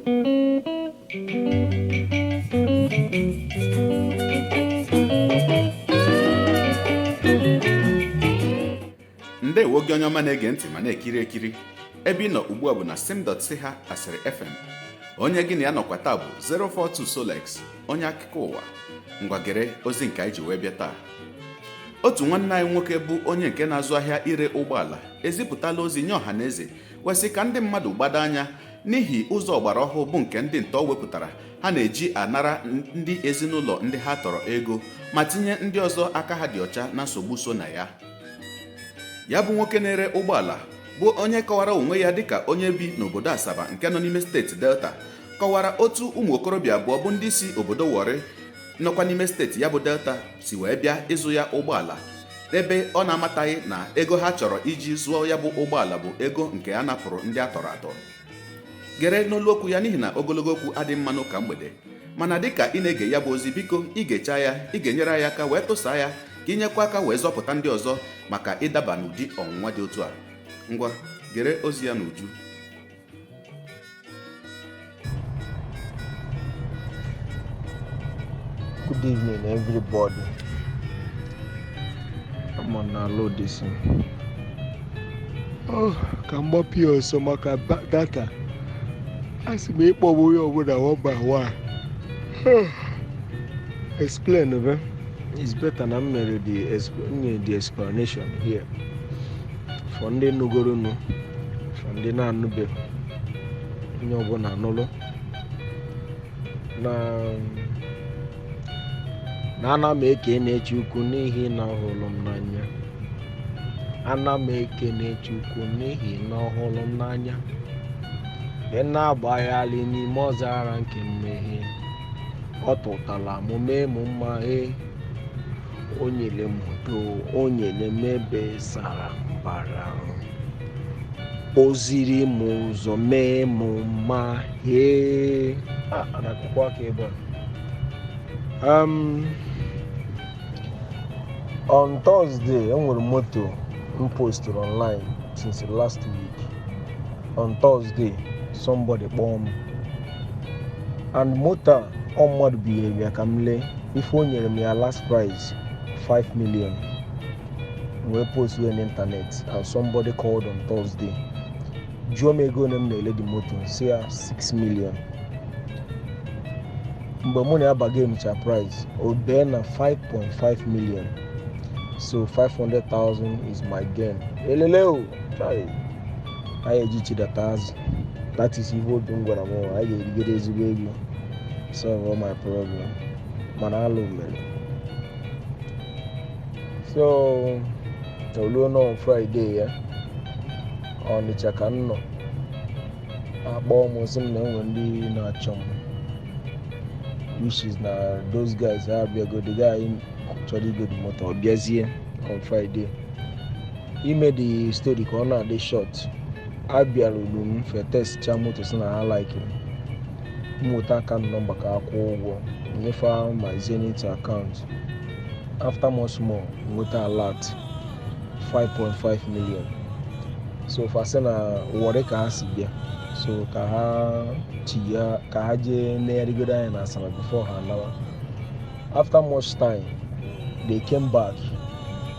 Ndewo gị onye ọma na-ege ntị ma na-ekiri ekiri. Ebe ị nọ ugbu a bụ na sim.si ha asịrị FM. Onye gị na ya nọkwa taa bụ 042 Solex, onye akụkọ ụwa. Ngwa gere ozi nke anyị ji wee bịa taa. Otu nwanne anyị nwoke bụ onye nke na-azụ ahịa ire ụgbọala ezipụtala ozi nye ọha na eze wesị ka ndị mmadụ gbado anya n'ihi ụzọ ọgbara ọhụụ bụ nke ndị ntọ wepụtara ha na-eji anara ndị ezinụlọ ndị ha tọrọ ego ma tinye ndị ọzọ aka ha dị ọcha na nsogbu so na ya. Ya bụ nwoke na-ere ụgbọala bụ onye kọwara onwe ya dịka onye bi n'obodo Asaba nke nọ n'ime steeti Delta kọwara otu ụmụ okorobịa abụọ bụ ndị si obodo Warri nọkwa n'ime steeti ya bụ Delta si wee bịa ịzụ ya ụgbọala ebe ọ na-amataghị na ego ha chọrọ iji zụọ ya bụ ụgbọala bụ ego nke a napụrụ ndị a tọrọ atọ. Gere n'olu okwu ya n'ihi na ogologo okwu adị mma n'ụka mgbede, mana dịka ị na-ege ya bụ ozi, biko ị ga-echa ya, ị ga-enyere ya aka wee tụsaa ya ka inyekwa aka wee zọpụta ndị ọzọ maka ịdaba n'ụdị ọnwụnwa dị otu a. Ngwa gere ozi ya n'uju. Good evening, everybody. I'm on a load this one. Ka mgbapụ ya ọsọ maka data. Asị m ịkpọgbu ya ọbụla one by one. Explain, okay? It's better na m mere the explanation here. For ndị nugoro nụ, for ndị na-anụbeghị, onye ọbụla anụlụ. Na ana m eke na-eche ukwu n'ihi na ọhụrụ m n'anya. Ana m eke na-eche ukwu n'ihi na ọhụrụ m n'anya. Dị na-agbagharị n'ime ọzara nke mmehie. Ọ tụtara m mee m mma, o nyere m udo, o nyere m ebe sara mbara. O ziri m ụzọ mee m mma, anakụkwa aka ebe a. On Thursday, enwere moto m posted online since last week. On Thursday, somebody kpọọ m. And moto ọ mmadụ binyere ya ka m lee ife o nyere m ya last price 5 million. We post on internet and somebody called on Thursday. Jụọ m ego na m na-ele the moto, say 6 million. Mgbe mụ na-abaga emecha price, o bee na 5.5 million. So 500,000 is my gain. Eleleo, I ejichi data azụ. That is ihe obi m gwara m, I ga-erigide ezigbo ego. Solve all my problem. Mana alụ mere. So, oluo on Friday ya. Ọnịcha ka m nọ. Akpọọ m sị m na enwe ndị na-achọ m. Which is na those guys have go the guy chọrọ igo the motor bịazie on Friday. Ime the story ka ọ na-adị short. Abịara ulu m fe test cha moto si na ha like mmụta account number ka akwụ ụgwọ nyefe my Zenith account. After much more, nweta alert 5.5 million. So fasa na Warri ka ha si bịa. So ka ha jee na-erigodo anya na Asaba before ha lawa. After much time, they came back,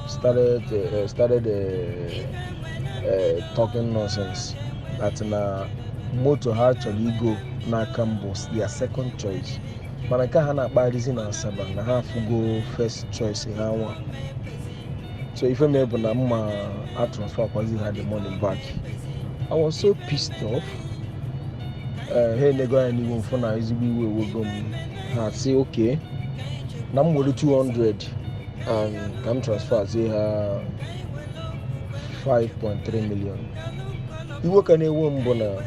started talking nonsense that na moto ha chọrọ igo n'aka m bụ their second choice. Mana ka ha na-akparizi na Asaba na ha fugo first choice ha nwa. So ife me bụ na mma a transfer kwazi ha the money back. I was so pissed off. Hey nego ya n'iwu mfụ na ezigbo iwe ewego m. Ha say okay, na m were 200 and ka m transfer zi ha 5.3 million. Iwe ka na-ewe m bụ na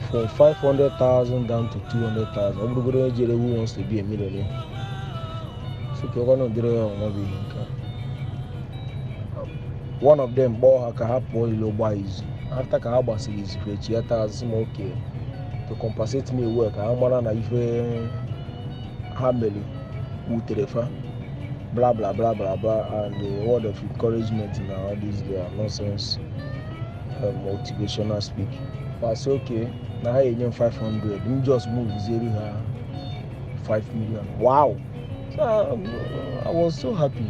from 500,000 down to 200,000. Obrigado ejere who wants to be a millionaire. So ka ọ nọ dịrị ya ọnwa bụ ihe nke. One of them kpọọ ha ka ha pụọ ilo gba izu. After ka ha gbasiri izu echi ya taa asị m okay to compensate me well ka ha mara na ife ha mere wutere fa blah blah blah blah blah, and the word of encouragement and all this their nonsense motivational speak. was okay. Now I am 500. You just move 5 million. Wow. So I was so happy.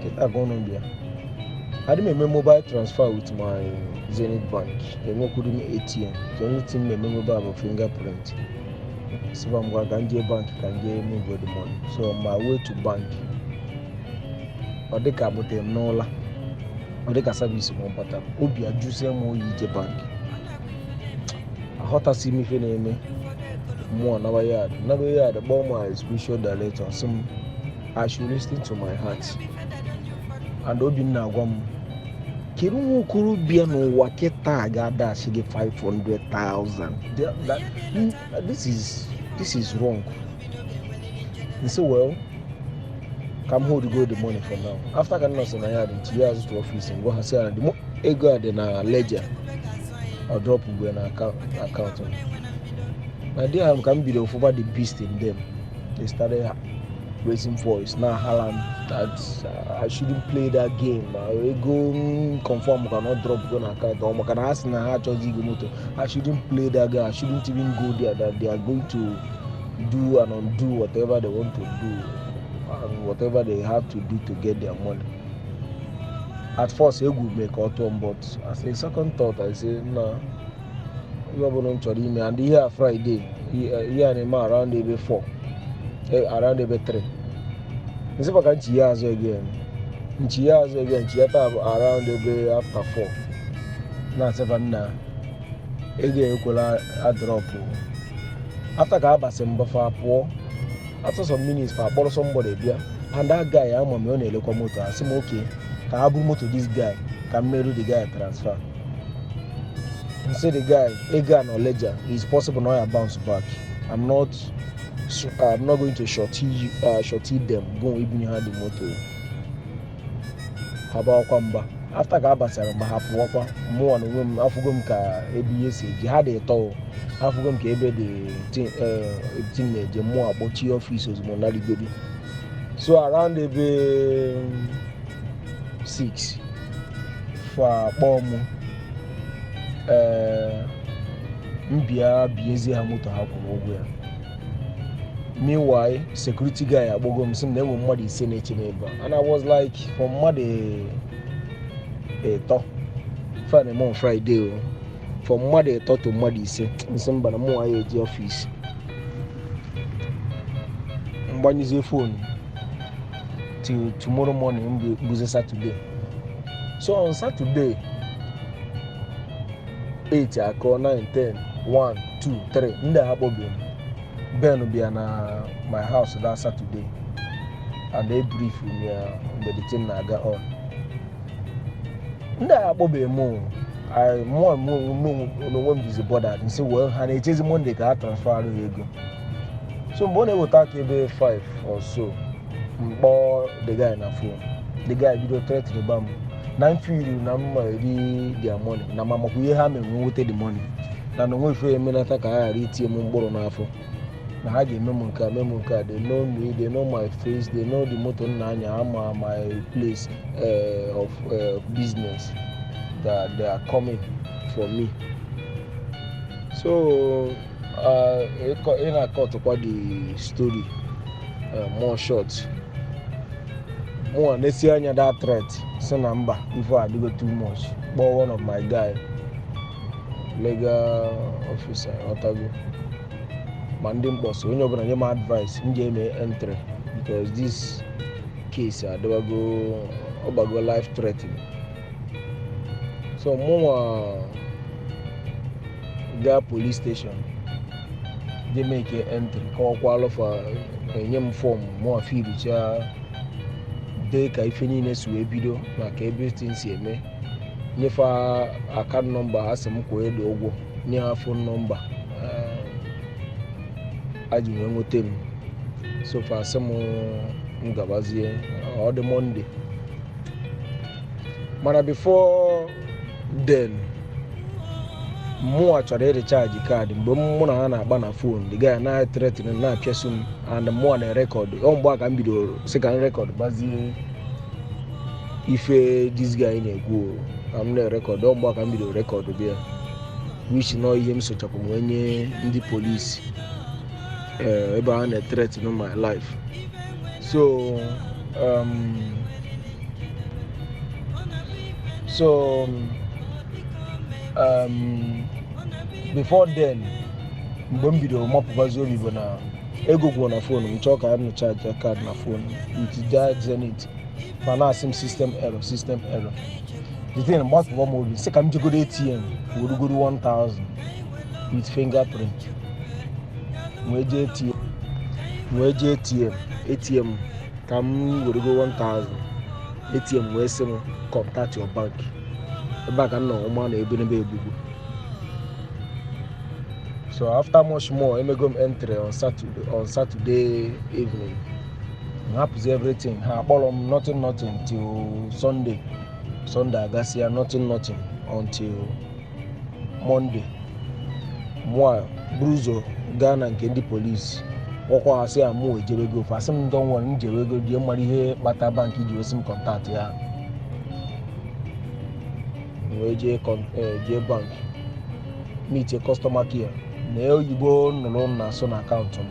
Get that going on there. I did my mobile transfer with my Zenith Bank. They no could me ATM. The only thing my mobile have a fingerprint. So I'm going to get bank, can get move the money. So on my way to bank, I think about them no la. I think I service one pattern. Obi a juice mo yi bank. I hot see me feeling more never yard. Never yard. About my spiritual director. Some I should listen to my heart. And Obi na gwam. Kiru kuru bia no waketa agada she get 500,000. This is wrong. He said, well, come hold go the money for now. After I can say I had in 2 years to office and go and say the ego at the ledger or drop in account. Now they can be the over the beast in them. They started raising voice. Now Haaland that I shouldn't play that game. I go confirm cannot drop go na account. Or can ask na how I shouldn't play that guy. I shouldn't even go there. That they are going to do and undo whatever they want to do and whatever they have to do to get their money. At first, it would make out one, but as a second thought, I say no. You have not told me, and here Friday, here and around the 4, around the 3. This is what years again. Years again, around the after 4. Now 7 now. Again, you could drop. After I have some buffer poor, after some minutes for borrow somebody there, and that guy I'm on a locomotive. I say okay, can I move to this guy? Can marry the guy transfer? And say the guy, a guy no ledger, it's possible now I bounce back. I'm not going to shorty them. Go even have the motor. How about Kwamba? After I have some buffer more on women, I forgot ka ABS. He had a tow. I forgot to be the more about your officers, Monali baby. So around the 6 for bomb, Mbia busy Hamuta Hakum. Meanwhile, security guy at Bogom some never muddy Senate neighbor. And I was like, from muddy a talk for on Friday. From muddy thought to muddy say somebody more age office. One is your phone till tomorrow morning be Saturday. So on Saturday 8 o'clock 9 10 1 2 3 nda habobin Ben will be at my house that Saturday and they brief me the thing I got on. Nda habobe more I more no one is bothered and say well and it is Monday can transfer go. So Bonnie will talk about 5 or so. But the guy in the phone. The guy video threat to the bam. Now feel you their money. Now mama we have me we take the money. Now no way for a minute I can read him borrow na for. Now I get memo card. They know me, they know my face, they know the motor nanya my place of business. That they are coming for me. So in a cut about the story more short. More let's see that threat. So number before I do too much. But one of my guy, legal officer, Otago, Mandim boss. When you're gonna give my advice, you give me entry because this case I do go life threatening. So more the police station, they make an entry. Call qualify a name form more feel which they can finish with video like everything see me. If account number has some code logo, near phone number. I do not tell. So far some Ngabazi or the Monday. But before then, more actually recharge the card. But more than a phone, the guy now threatening now chasing and more than record. On back and video second record. But if this guy in a go, I'm not record. On back and video record there. which no ihe m sochapụ onye ndị polisi ebe a na-threaten my life. So before then, mgbe m bidoro mapụbazi obi bụ na ego gwụrụ na fon m, chọọ ka m charge card na fon with that Zenith ma na-asị m system error. The thing gbapụba m obi sị ka m jegoro ATM werugoro 1000 with fingerprint wee jee ATM ka m werugoro 1000 ATM wee sị m contact your bank. Ebe a ka m nọ ụma na ebenebe egbugbu. So after much more, emego m entry on Saturday evening. Happens everything. Ha akpọrọ m nothing till Sunday agasịa nothing until Monday. Mwa bruzo gaa na nke ndị polisi ọkwa ha sị amụ ejewego fasị m don nwere njewego die mara ihe kpata banki ji osi m kọntat ya wee jee bank meet a customer care na oyibo nụrụ na so na akaụntụ m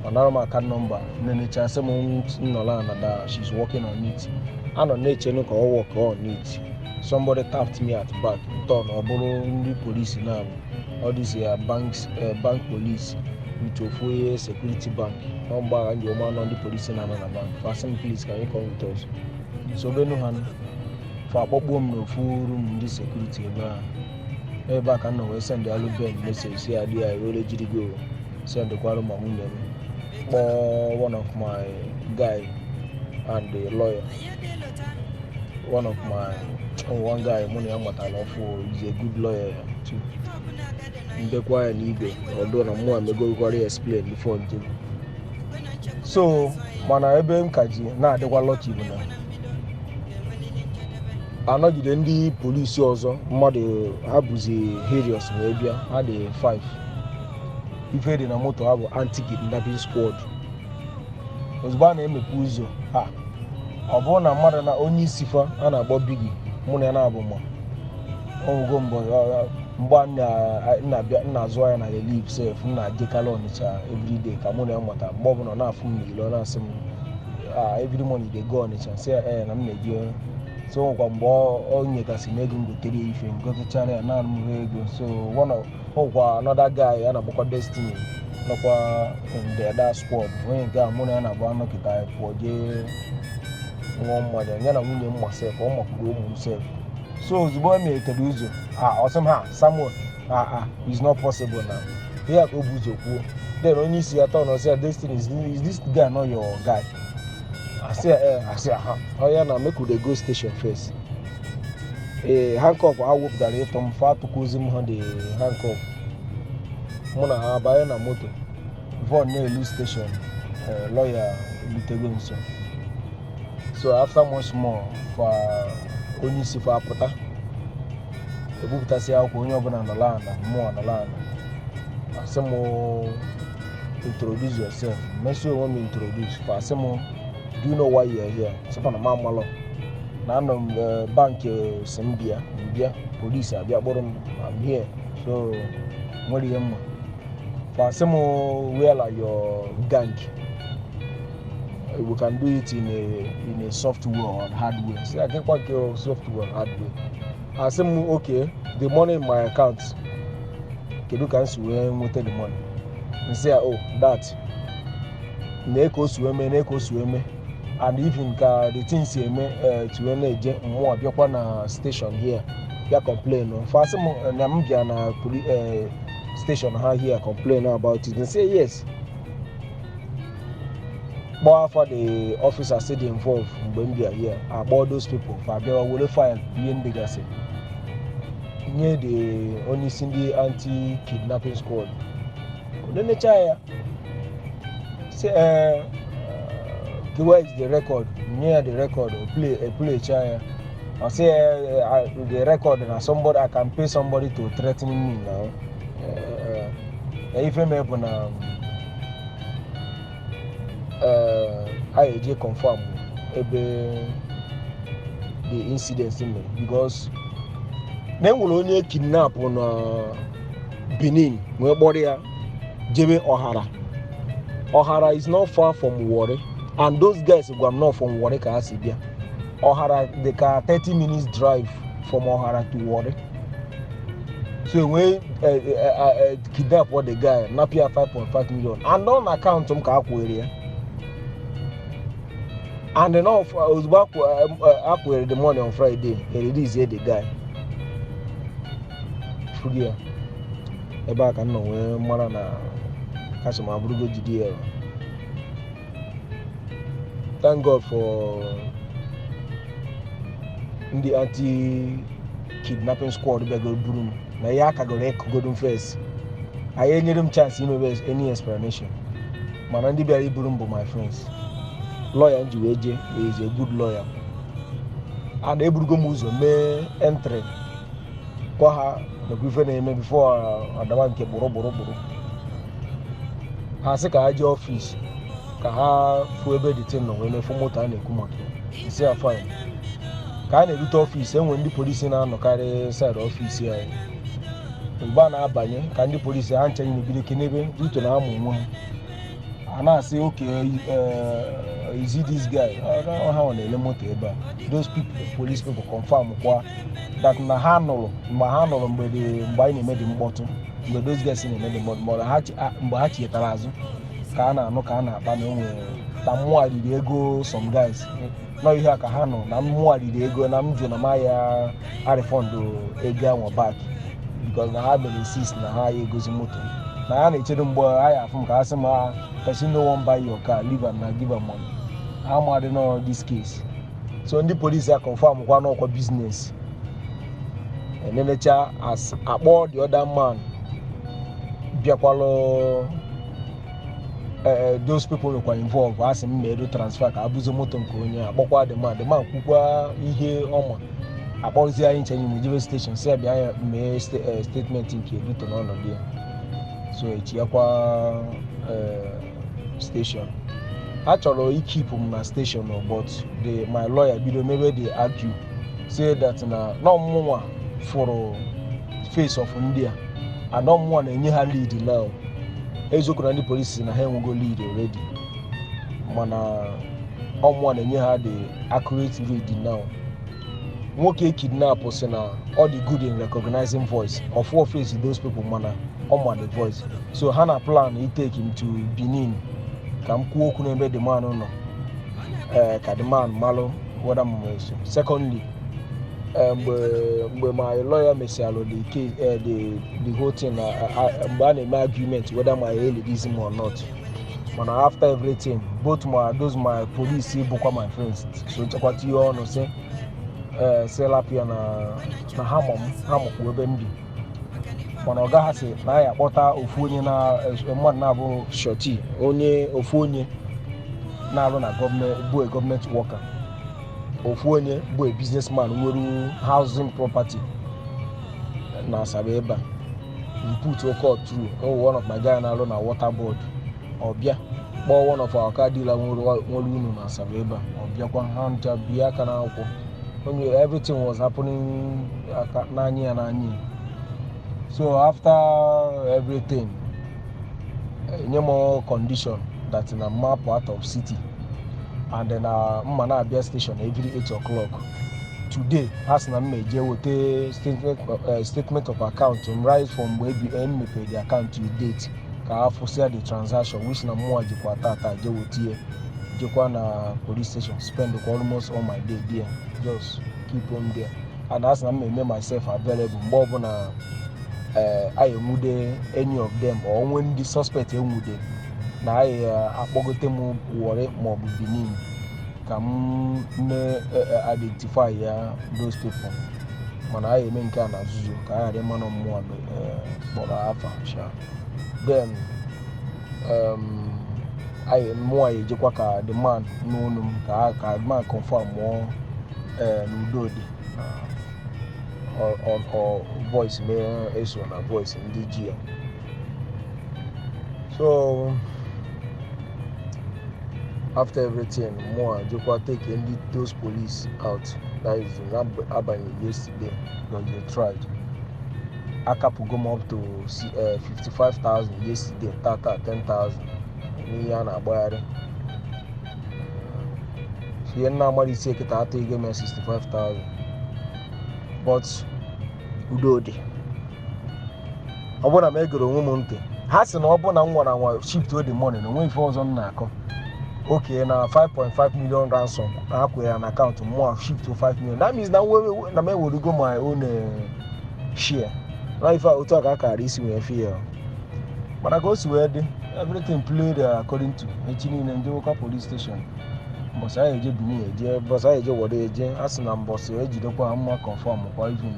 anara m account number na-enecha sị m nnọla na da she's working on it. Anọ na-echenu ka ọ work on it. Somebody tapped me at back. Turn ọ bụrụ ndị polisi na all these bank police with ofu security bank. No mgbagha ndị ọma nọ ndị polisi na bank. Fasten please can you come with us? So benu ha fa akpọkpọ m n'ofu room ndị security ebe a ka nọ wee send alụ Ben message si adị ya were jiri go send kwara ma nwunye m kpọọ one of my guy and the lawyer. One guy mụ na ya matara ọfụ is a good lawyer too. Ndekwa ya n'igwe although na mụ amegokwara explain before njem. So mana ebe m ka ji na-adịkwa lucky bụ na anọgide ndị polisi ọzọ mmadụ ha bụzi herios wee bịa ha dị 5. Ife dị na moto ha bụ anti-kidnapping squad. Ozugbo a na-emepe ụzọ ọ bụrụ na mmadụ na onye isi fa a na-akpọ Bigi mụ na ya na-abụ ma ọgwụgo mgbe nna azụ ya na relief sef na-adịkala Ọnịcha everyday ka mụ na ya mata mgbe ọbụla na-afụ m n'ilo ọ na-asị m every morning dey go Ọnịcha sị na m na-eji so nkwa mgbe o nyegasị m ego m gotere ya ife ngotechara ya na m ego. So ọkwa another guy a na-agbakwa Destiny nọkwa the other squad onye nke a mụ na ya na-abụ anọkịta ya pụọ jee nwa mmadụ ya na nwunye m masị ka ọ makwuru ụmụ m sef. So ozugbo m etere ụzọ ọsị m Samuel is not possible na ya ka o bụ ụzọ kwuo. Then onye isi ya tọ na ọsị ya Destiny is this guy not your guy? Asị ya na make we dey go station first. Handcuff ha wepụtara ịtọ m fa atụkwuzi m ha dị handcuff mụ na ha banye na moto before na-elu station lawyer lutego nso. So after much more for onye isi fa apụta ebupụtasị akwụkwọ onye ọbụla nọla ana mmụọ nọla ana asị m introduce yourself. Mesị onwe m introduce fa asị m do you know why you are here? Sịkwa na m amalọ na anọ m banki si m bịa polisi abịa kpọrọ m I'm here. So nwere ihe mma fa asị m where are your gang? We can do it in a software or hardware. See, I think what your software or hardware. I say, okay, the money in my account. Kedu can swim with the money. And say, oh, that. Neko swim. And even the things to more be na station here. You complain. First, na na police station here complain about it. And say yes. But for the officers still involved when they are here, about those people, for they will file being the gas. Near the only Cindy anti-kidnapping squad. Then the child say, where is the record? Near the record, play child. I say the record and somebody I can pay somebody to threaten me now. If I'm able I confirm the incidents in me because then will only kidnap on Benin wee kpọrọ ya jebe Ọhara. Ọhara is not far from Warri, and those guys gwara m not from Warri ka ha si bịa. Ọhara dị ka 30 minutes drive from Ọhara to Warri. So when kidnap the guy, napia 5.5 million, and on account m ka akwere ya. And then ozugbo akwere the money on Friday, he release the guy. Fugi ya. Ebe a ka nọ wee mara na kasị ma abụrụgo jide ya. Thank God for ndị anti-kidnapping squad bịagoro buru m. Na ya kagoro ekogodum first. Anyị enyere m chance imebe any explanation. Mana ndị bịara iburu m bụ my friends. Lawyer nji wee je is a good lawyer. And eburugo m ụzọ mee entry kwa ha nakwa ife na-eme before adama nke bụrụ. Ha sị ka ha jee ọfịs ka ha fụ ebe dị tin nọ wee mefu moto a na-ekwu maka isi ya fine. Ka a na-erute ọfịs enwe ndị polisi na-anọkarị side ọfịs ya. Mgbe a na-abanye ka ndị polisi ha nche n'ebido kenebe ruto na amụ nwa a na-asị okay is it this guy? Ha na-ele moto ebe a. Those people, police people confirm kwa that na ha nụrụ mgbe anyị na-eme dị mkpọtụ mgbe those guys na-eme dị mkpọtụ mgbe ha chetara azụ ka a na-anụ ka a na-akpa na onwe na mmụọ riri ego some guys nọ ihe a ka ha nọ na mmụọ riri ego na m jụ na ma ya arịfọndụ ego ahụ back because na ha mere insist na ha ya egozi moto na ha na-echere mgbe ha ya afụ m ka ha sị ma person no one buy your car leave am na give am money. Ha ma dị nọ this case. So ndị polisi a confirm kwa n'ọkwa business. Enelecha as akpọ the other man bịakwalụ those people were involved asị m meru transfer ka abụzo moto nke onye akpọkwa the man kwukwa ihe ọma akpọzi anyị nche nyime jebe station si abịa ya mee statement nke ebuto n'ọnọdụ ya. So echiakwa station a chọrọ ikipụ m na station but my lawyer bido mebe dey argue say that na ọmụnwa fụrụ face of India and ọmụnwa na-enye ha lead now. Eziokwu na ndị polisi na ha enwego lead already mana ọmụnwa na-enye ha the accurate lead now. Nwoke kidnap si na all the good in recognizing voice of what face those people mana ọmụnwa the voice. So ha na plan take him to Benin ka m kwuo okwu n'ebe the man nọ ka the man malụ whether m so. Secondly, mgbe my lawyer mesialụ the whole thing mgbe a na-eme argument whether my helism or not. Mana after everything both my police bụkwa my friends so chekwata ihe ọnụ si lapia na ha mụkwa ebe m bi. Mana ọ gaghị sị na ya akpọta ofu onye na mmadụ na-abụ shọti ofu onye na-arụ na bụ a government worker, ofu onye bụ a businessman nwere housing property na Asaba ebe a. Put a call through one of my guy na-arụ na water board ọbịa kpọọ one of our car dealer nwere unu na Asaba ebe a ọbịakwa ha ncha bịa aka na akwụkwọ. Everything was happening n'anya. So after everything, any more condition that in a map out of city, and then Abia station every 8 o'clock. Today, as na major with a statement of account and right from where we end pay the account to date. Ka foresee the transaction which na more jikwata je wotie jekwa na police station spend almost all my day there. Just keep on there. And as I make myself available, more than I would any of them or when the suspect would na I akpogote mu Warri mo Benin come identify those people. Man I make an azuzu ka I man on more for afa sha. Then I more jekwaka the man no ka man confirm more Nudodi or voice issue on a voice in DGM. So after everything, more Jokwa take those police out. That is Abani yesterday because they tried. akapụgo m up to 55,000 yesterday, tata 10,000 n'ihe a na-agbagharị. Ihe na-agbara isi eketa atọ ige m 65,000, but udo dị. Ọ bụrụ na m egoro onwe m ntị, ha sị na ọ bụ na m nwara nwa shift the money na onwe ife ọzọ m na-akọ. Okay, na 5.5 million ransom ha kwere na akaụntụ m shift to 5 million. That means na m ewerugo my own share. Na ife otu a ka akara isi wee fie. Mana ka o si wee dị, everything played according to echi niile ndị ụka police station. Mbọsị anyị eje Benin eje, mbọsị anyị eje Wode eje, a sị na mbọsị ejidekwa mma confirm kwa even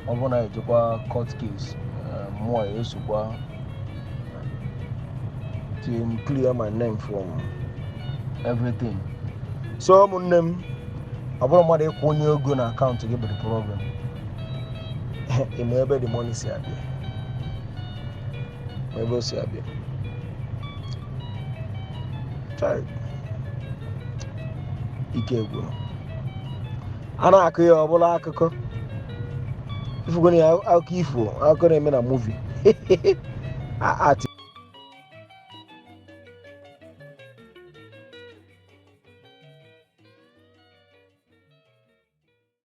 ọ bụ na ejekwa court case, mmụọ ya esokwa to clear my name from everything. So ụmụnne m, ọ bụrụ mmadụ ịkwụ onye ego na akaụntụ gị bụ the problem. Ime ebe the money si abịa, ebe o si abịa. Try ike egwu a na-akụ ya ọbụla akụkọ ifugoni akụkọ ifo, akụkọ na-eme na movie.